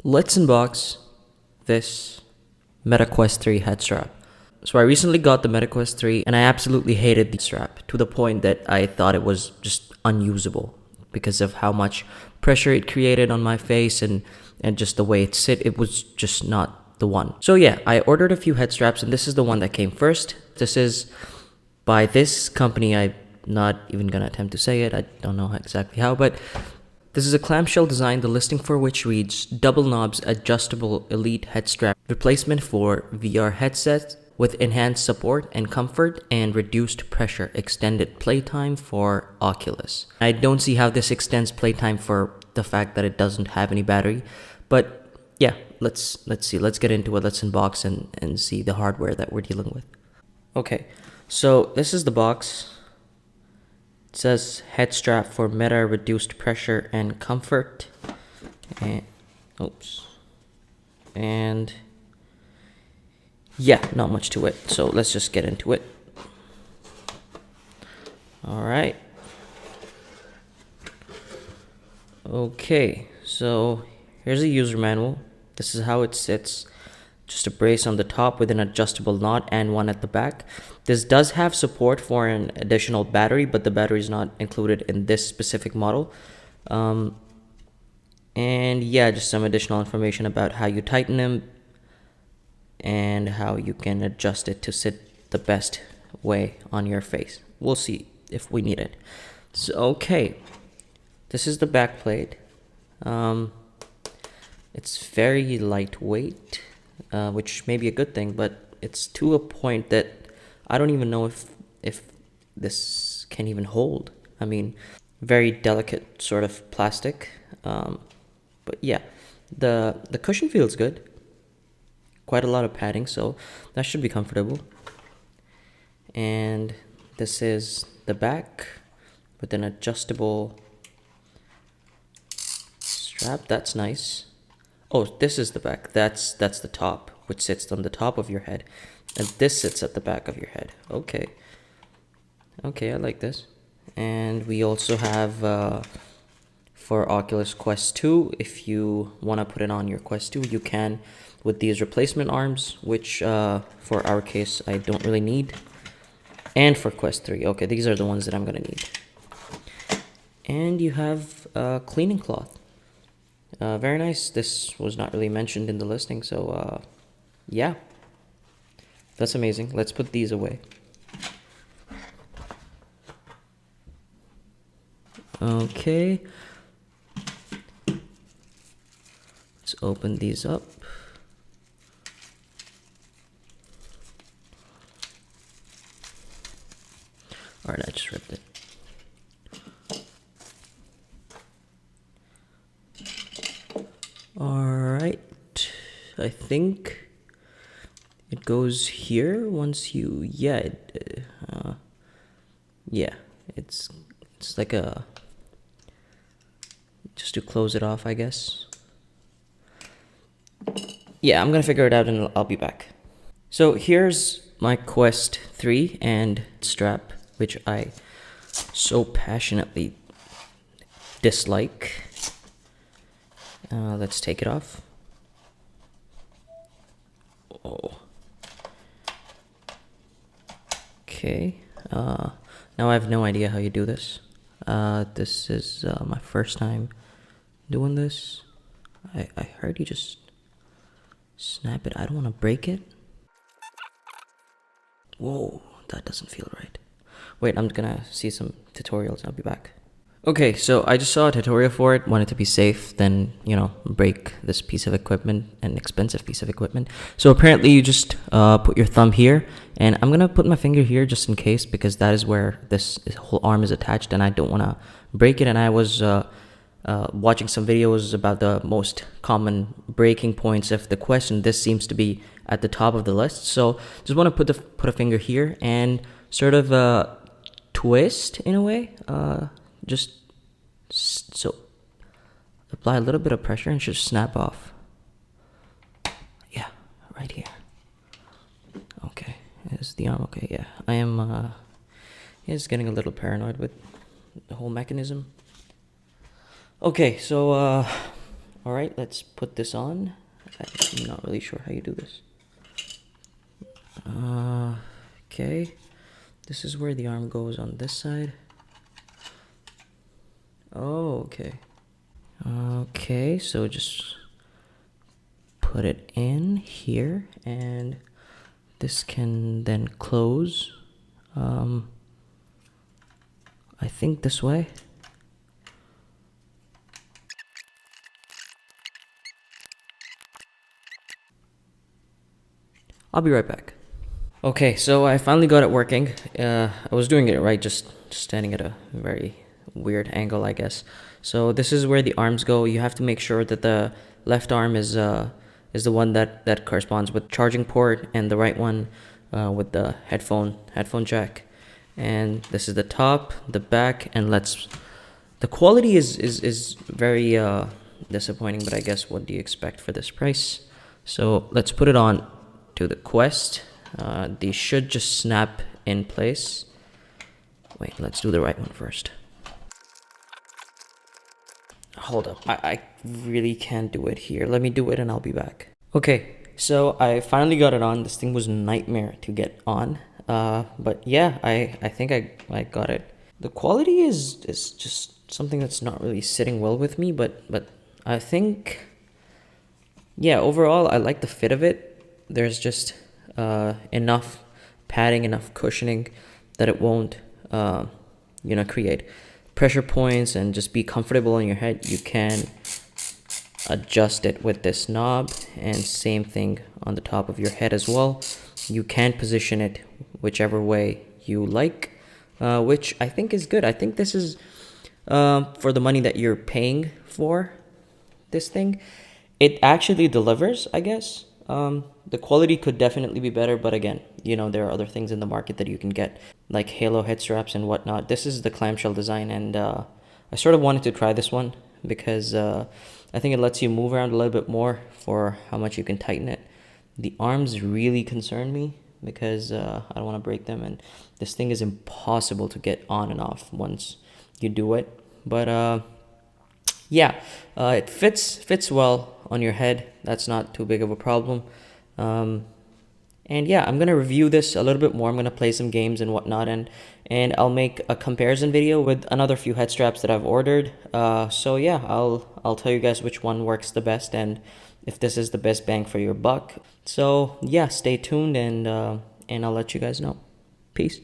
Let's unbox this Quest 3 head strap. So I recently got the Quest 3 and I absolutely hated the strap to the point that I thought it was just unusable because of how much pressure it created on my face and just the way it sit. It was just not the one. So yeah, I ordered a few head straps and this is the one that came first. This is by this company. I'm not even gonna attempt to say it. I don't know exactly how, but this is a clamshell design, the listing for which reads Double Knobs Adjustable Elite Head Strap Replacement for VR Headset with enhanced support and comfort and reduced pressure, extended playtime for Oculus. I don't see how this extends playtime for the fact that it doesn't have any battery, but yeah, let's see. Let's get into it. Let's unbox and see the hardware that we're dealing with. Okay, so this is the box. It says head strap for meta reduced pressure and comfort. And and yeah, not much to it. So let's just get into it. All right. Okay, so here's a user manual. This is how it sits. Just a brace on the top with an adjustable knot and one at the back. This does have support for an additional battery, but the battery is not included in this specific model. And yeah, just some additional information about how you tighten them and how you can adjust it to sit the best way on your face. We'll see if we need it. So, okay, this is the back plate. It's very lightweight. Which may be a good thing, but it's to a point that I don't even know if this can even hold. I mean, very delicate sort of plastic. But yeah, the cushion feels good. Quite a lot of padding, so that should be comfortable. And this is the back with an adjustable strap. That's nice. Oh, this is the back. That's the top, which sits on the top of your head. And this sits at the back of your head. Okay. Okay, I like this. And we also have, for Oculus Quest 2, if you want to put it on your Quest 2, you can with these replacement arms, which for our case, I don't really need. And for Quest 3. Okay, these are the ones that I'm going to need. And you have a cleaning cloth. Very nice. This was not really mentioned in the listing, so yeah, that's amazing. Let's put these away. Okay, let's open these up. All right, I just ripped it. Alright, I think it goes here once you, yeah, it's like a, just to close it off, I guess. Yeah, I'm gonna figure it out and I'll be back. So here's my Quest 3 and strap, which I so passionately dislike. Let's take it off. Oh. Okay. Now I have no idea how you do this. This is my first time doing this. I heard you just snap it. I don't want to break it. Whoa, that doesn't feel right. Wait, I'm gonna see some tutorials. I'll be back. Okay, so I just saw a tutorial for it, wanted to be safe, then, you know, break this piece of equipment, an expensive piece of equipment. So apparently you just put your thumb here, and I'm gonna put my finger here just in case, because that is where this whole arm is attached, and I don't wanna break it. And I was watching some videos about the most common breaking points of the Quest, and this seems to be at the top of the list. So just wanna put a finger here and sort of twist in a way, just so apply a little bit of pressure and just snap off. Yeah, right here. Okay, is the arm okay? Yeah, I am is getting a little paranoid with the whole mechanism. Okay, so All right, let's put this on. I'm not really sure how you do this. Okay, this is where the arm goes on this side. Oh, okay. Okay, so just put it in here, and this can then close. I think this way. I'll be right back. Okay, so I finally got it working. I was doing it right, just standing at a very weird angle, I guess. So this is where the arms go. You have to make sure that the left arm is the one that corresponds with charging port, and the right one with the headphone jack. And this is the top, the back, and the quality is very disappointing, but I guess what do you expect for this price? So let's put it on to the Quest. These should just snap in place. Wait, let's do the right one first. Hold up, I really can't do it here. Let me do it and I'll be back. Okay, so I finally got it on. This thing was a nightmare to get on. But yeah, I think I got it. The quality is just something that's not really sitting well with me, but I think, yeah, overall I like the fit of it. There's just enough padding, enough cushioning that it won't create pressure points and just be comfortable in your head. You can adjust it with this knob, and same thing on the top of your head as well. You can position it whichever way you like, which I think is good. I think this is for the money that you're paying for this thing. It actually delivers, I guess. The quality could definitely be better, but again, there are other things in the market that you can get, like Halo head straps and whatnot. This is the clamshell design, and I sort of wanted to try this one because I think it lets you move around a little bit more for how much you can tighten it. The arms really concern me because I don't want to break them, and this thing is impossible to get on and off once you do it. But yeah, it fits well on your head. That's not too big of a problem. And yeah, I'm gonna review this a little bit more. I'm gonna play some games and whatnot, and I'll make a comparison video with another few head straps that I've ordered. So yeah, I'll tell you guys which one works the best and if this is the best bang for your buck. So yeah, stay tuned, and I'll let you guys know. Peace.